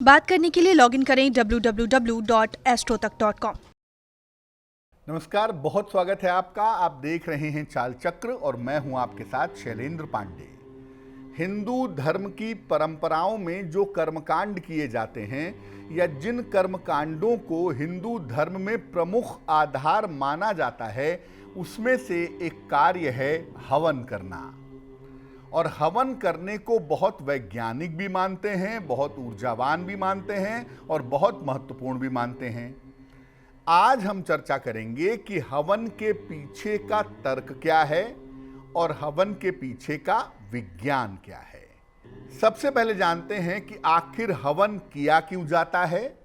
बात करने के लिए लॉगिन करें www.astrotak.com। नमस्कार, बहुत स्वागत है आपका। आप देख रहे हैं चाल चक्र और मैं हूं आपके साथ शैलेंद्र पांडे। हिंदू धर्म की परंपराओं में जो कर्मकांड किए जाते हैं या जिन कर्मकांडों को हिंदू धर्म में प्रमुख आधार माना जाता है, उसमें से एक कार्य है हवन करना। और हवन करने को बहुत वैज्ञानिक भी मानते हैं, बहुत ऊर्जावान भी मानते हैं और बहुत महत्वपूर्ण भी मानते हैं। आज हम चर्चा करेंगे कि हवन के पीछे का तर्क क्या है और हवन के पीछे का विज्ञान क्या है। सबसे पहले जानते हैं कि आखिर हवन किया क्यों जाता है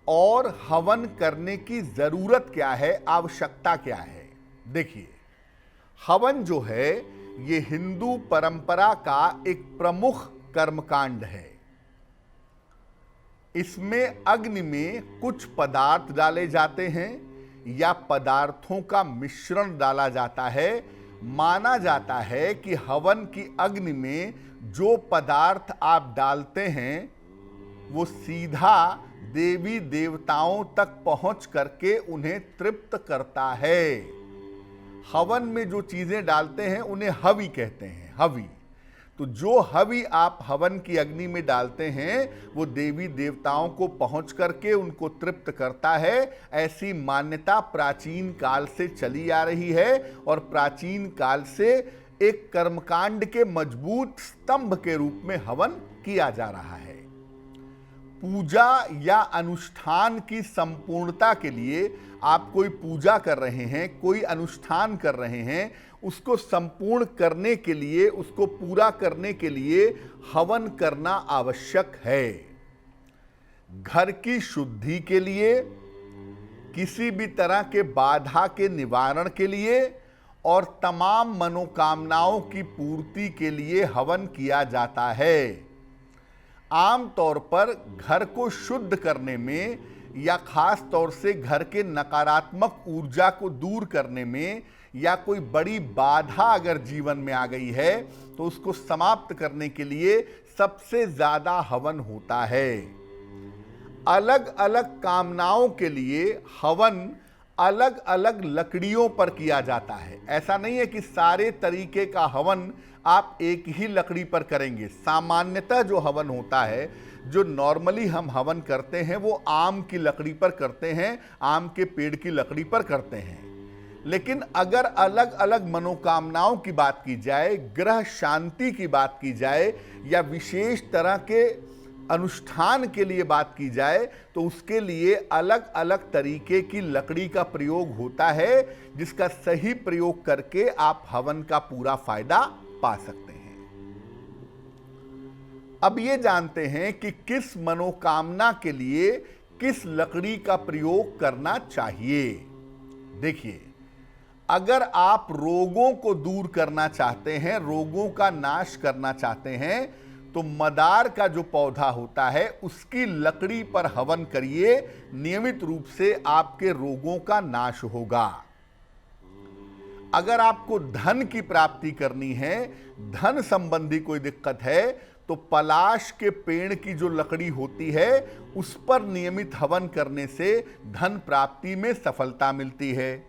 और हवन करने की जरूरत क्या है, आवश्यकता क्या है। देखिए, हवन जो है ये हिंदू परंपरा का एक प्रमुख कर्मकांड है। इसमें अग्नि में कुछ पदार्थ डाले जाते हैं या पदार्थों का मिश्रण डाला जाता है। माना जाता है कि हवन की अग्नि में जो पदार्थ आप डालते हैं वो सीधा देवी देवताओं तक पहुंच करके उन्हें तृप्त करता है। हवन में जो चीजें डालते हैं उन्हें हवि कहते हैं, हवि। तो जो हवि आप हवन की अग्नि में डालते हैं वो देवी देवताओं को पहुंच करके उनको तृप्त करता है। ऐसी मान्यता प्राचीन काल से चली आ रही है और प्राचीन काल से एक कर्मकांड के मजबूत स्तंभ के रूप में हवन किया जा रहा है। पूजा या अनुष्ठान की संपूर्णता के लिए आप कोई पूजा कर रहे हैं, कोई अनुष्ठान कर रहे हैं, उसको संपूर्ण करने के लिए, उसको पूरा करने के लिए हवन करना आवश्यक है। घर की शुद्धि के लिए, किसी भी तरह के बाधा के निवारण के लिए और तमाम मनोकामनाओं की पूर्ति के लिए हवन किया जाता है। आमतौर पर घर को शुद्ध करने में या खास तौर से घर के नकारात्मक ऊर्जा को दूर करने में या कोई बड़ी बाधा अगर जीवन में आ गई है तो उसको समाप्त करने के लिए सबसे ज्यादा हवन होता है। अलग अलग कामनाओं के लिए हवन अलग अलग लकड़ियों पर किया जाता है। ऐसा नहीं है कि सारे तरीके का हवन आप एक ही लकड़ी पर करेंगे। सामान्यतः जो हवन होता है, जो नॉर्मली हम हवन करते हैं, वो आम की लकड़ी पर करते हैं, आम के पेड़ की लकड़ी पर करते हैं। लेकिन अगर अलग अलग मनोकामनाओं की बात की जाए, ग्रह शांति की बात की जाए या विशेष तरह के अनुष्ठान के लिए बात की जाए तो उसके लिए अलग अलग तरीके की लकड़ी का प्रयोग होता है, जिसका सही प्रयोग करके आप हवन का पूरा फायदा पा सकते हैं। अब ये जानते हैं कि किस मनोकामना के लिए किस लकड़ी का प्रयोग करना चाहिए। देखिए, अगर आप रोगों को दूर करना चाहते हैं, रोगों का नाश करना चाहते हैं, तो मदार का जो पौधा होता है उसकी लकड़ी पर हवन करिए। नियमित रूप से आपके रोगों का नाश होगा। अगर आपको धन की प्राप्ति करनी है, धन संबंधी कोई दिक्कत है, तो पलाश के पेड़ की जो लकड़ी होती है उस पर नियमित हवन करने से धन प्राप्ति में सफलता मिलती है।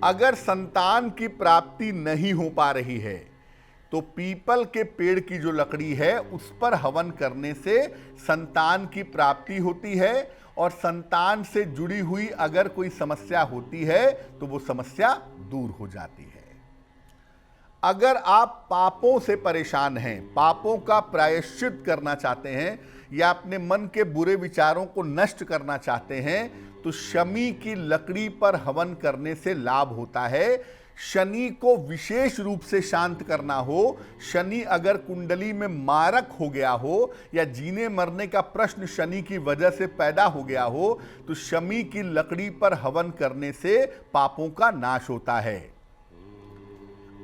अगर संतान की प्राप्ति नहीं हो पा रही है तो पीपल के पेड़ की जो लकड़ी है उस पर हवन करने से संतान की प्राप्ति होती है और संतान से जुड़ी हुई अगर कोई समस्या होती है तो वो समस्या दूर हो जाती है। अगर आप पापों से परेशान हैं, पापों का प्रायश्चित करना चाहते हैं या अपने मन के बुरे विचारों को नष्ट करना चाहते हैं, तो शमी की लकड़ी पर हवन करने से लाभ होता है। शनि को विशेष रूप से शांत करना हो, शनि अगर कुंडली में मारक हो गया हो या जीने मरने का प्रश्न शनि की वजह से पैदा हो गया हो, तो शमी की लकड़ी पर हवन करने से पापों का नाश होता है।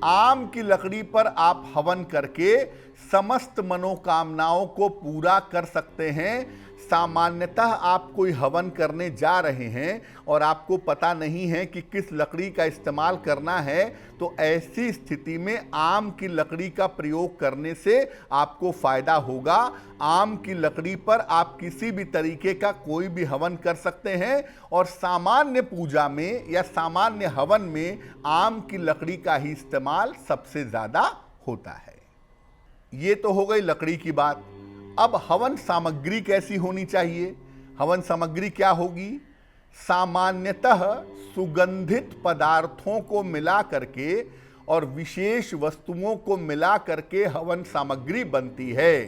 आम की लकड़ी पर आप हवन करके समस्त मनोकामनाओं को पूरा कर सकते हैं। सामान्यतः आप कोई हवन करने जा रहे हैं और आपको पता नहीं है कि किस लकड़ी का इस्तेमाल करना है, तो ऐसी स्थिति में आम की लकड़ी का प्रयोग करने से आपको फायदा होगा। आम की लकड़ी पर आप किसी भी तरीके का कोई भी हवन कर सकते हैं और सामान्य पूजा में या सामान्य हवन में आम की लकड़ी का ही इस्तेमाल सबसे ज्यादा होता है। ये तो हो गई लकड़ी की बात। अब हवन सामग्री कैसी होनी चाहिए? हवन सामग्री क्या होगी? सामान्यतः सुगंधित पदार्थों को मिला करके और विशेष वस्तुओं को मिला करके हवन सामग्री बनती है।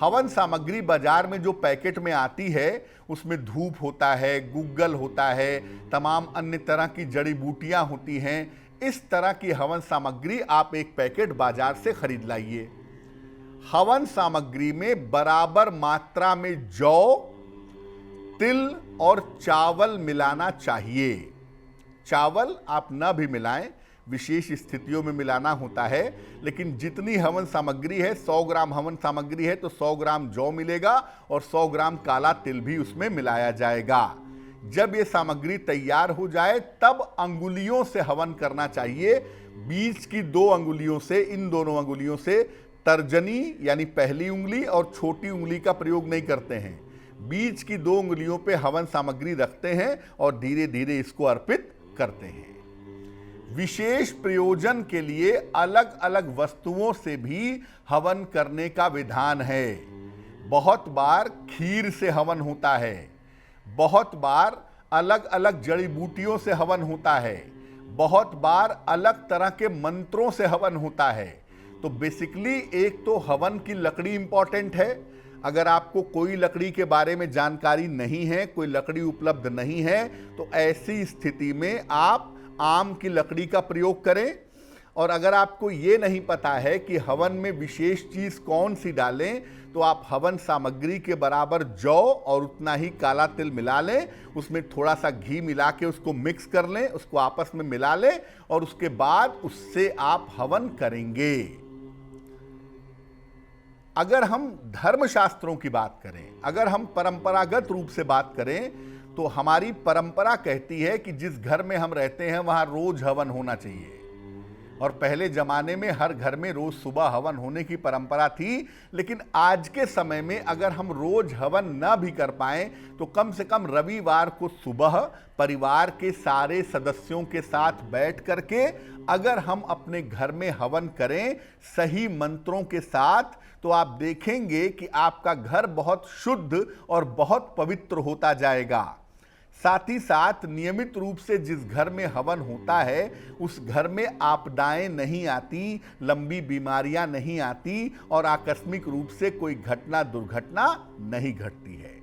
हवन सामग्री बाजार में जो पैकेट में आती है उसमें धूप होता है, गुग्गल होता है, तमाम अन्य तरह की जड़ी बूटियां होती हैं। इस तरह की हवन सामग्री आप एक पैकेट बाजार से खरीद लाइए। हवन सामग्री में बराबर मात्रा में जौ, तिल और चावल मिलाना चाहिए। चावल आप न भी मिलाएं, विशेष स्थितियों में मिलाना होता है, लेकिन जितनी हवन सामग्री है, 100 ग्राम हवन सामग्री है तो 100 ग्राम जौ मिलेगा और 100 ग्राम काला तिल भी उसमें मिलाया जाएगा। जब ये सामग्री तैयार हो जाए तब अंगुलियों से हवन करना चाहिए। बीच की 2 अंगुलियों से, इन दोनों अंगुलियों से, तर्जनी यानी पहली उंगली और छोटी उंगली का प्रयोग नहीं करते हैं। बीच की 2 उंगलियों पे हवन सामग्री रखते हैं और धीरे धीरे इसको अर्पित करते हैं। विशेष प्रयोजन के लिए अलग अलग वस्तुओं से भी हवन करने का विधान है। बहुत बार खीर से हवन होता है, बहुत बार अलग अलग जड़ी बूटियों से हवन होता है, बहुत बार अलग तरह के मंत्रों से हवन होता है। तो बेसिकली एक तो हवन की लकड़ी इंपॉर्टेंट है। अगर आपको कोई लकड़ी के बारे में जानकारी नहीं है, कोई लकड़ी उपलब्ध नहीं है, तो ऐसी स्थिति में आप आम की लकड़ी का प्रयोग करें। और अगर आपको ये नहीं पता है कि हवन में विशेष चीज कौन सी डालें, तो आप हवन सामग्री के बराबर जौ और उतना ही काला तिल मिला लें, उसमें थोड़ा सा घी मिला के उसको मिक्स कर लें, उसको आपस में मिला लें और उसके बाद उससे आप हवन करेंगे। अगर हम धर्मशास्त्रों की बात करें, अगर हम परंपरागत रूप से बात करें, तो हमारी परंपरा कहती है कि जिस घर में हम रहते हैं वहां रोज हवन होना चाहिए। और पहले जमाने में हर घर में रोज सुबह हवन होने की परंपरा थी, लेकिन आज के समय में अगर हम रोज हवन न भी कर पाएं तो कम से कम रविवार को सुबह परिवार के सारे सदस्यों के साथ बैठ करके अगर हम अपने घर में हवन करें सही मंत्रों के साथ, तो आप देखेंगे कि आपका घर बहुत शुद्ध और बहुत पवित्र होता जाएगा। साथ ही साथ नियमित रूप से जिस घर में हवन होता है उस घर में आपदाएं नहीं आती, लंबी बीमारियां नहीं आती और आकस्मिक रूप से कोई घटना दुर्घटना नहीं घटती है।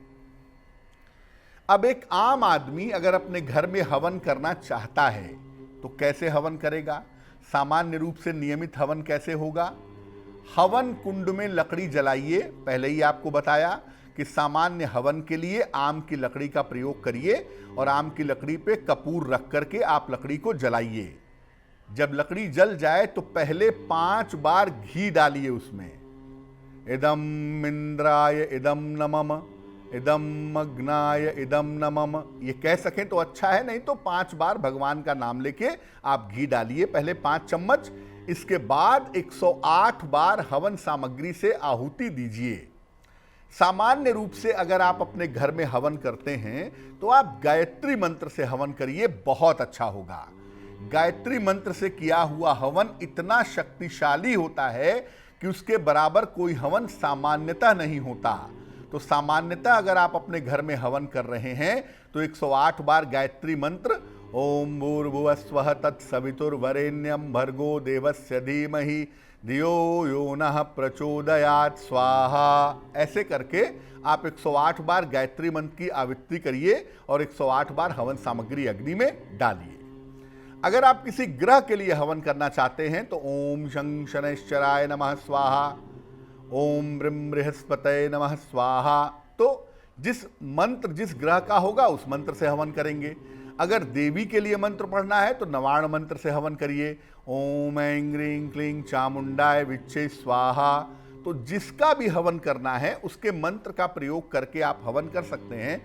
अब एक आम आदमी अगर अपने घर में हवन करना चाहता है तो कैसे हवन करेगा? सामान्य रूप से नियमित हवन कैसे होगा? हवन कुंड में लकड़ी जलाइए। पहले ही आपको बताया कि सामान्य हवन के लिए आम की लकड़ी का प्रयोग करिए और आम की लकड़ी पे कपूर रख करके आप लकड़ी को जलाइए। जब लकड़ी जल जाए तो पहले 5 बार घी डालिए उसमें। इदम इंद्राय इदम नमः, इदम अग्नाय इदम नमः, ये कह सकें तो अच्छा है, नहीं तो 5 बार भगवान का नाम लेके आप घी डालिए, पहले 5 चम्मच। इसके बाद 108 बार हवन सामग्री से आहुति दीजिए। सामान्य रूप से अगर आप अपने घर में हवन करते हैं तो आप गायत्री मंत्र से हवन करिए, बहुत अच्छा होगा। गायत्री मंत्र से किया हुआ हवन इतना शक्तिशाली होता है कि उसके बराबर कोई हवन सामान्यतः नहीं होता। तो सामान्यतः अगर आप अपने घर में हवन कर रहे हैं तो 108 बार गायत्री मंत्र ओम भूर्भुवस्वः तत्सवितुर्वरेण्यं भर्गो देवस्य धीमहि धियो यो नः प्रचोदयात् स्वाहा, ऐसे करके आप 108 बार गायत्री मंत्र की आवृत्ति करिए और 108 बार हवन सामग्री अग्नि में डालिए। अगर आप किसी ग्रह के लिए हवन करना चाहते हैं तो ओम शं शनैश्चराय नमः स्वाहा, ओम ब्रह्म बृहस्पतये नमः स्वाहा, तो जिस मंत्र जिस ग्रह का होगा उस मंत्र से हवन करेंगे। अगर देवी के लिए मंत्र पढ़ना है तो नवार्ण मंत्र से हवन करिए, ओम ऐं ग्रीं क्लीं चामुंडाय विच्चे स्वाहा। तो जिसका भी हवन करना है उसके मंत्र का प्रयोग करके आप हवन कर सकते हैं।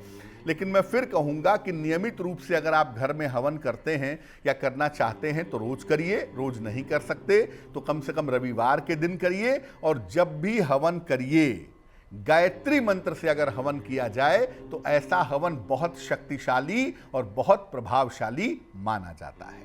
लेकिन मैं फिर कहूंगा कि नियमित रूप से अगर आप घर में हवन करते हैं या करना चाहते हैं तो रोज करिए, रोज नहीं कर सकते तो कम से कम रविवार के दिन करिए। और जब भी हवन करिए, गायत्री मंत्र से अगर हवन किया जाए तो ऐसा हवन बहुत शक्तिशाली और बहुत प्रभावशाली माना जाता है।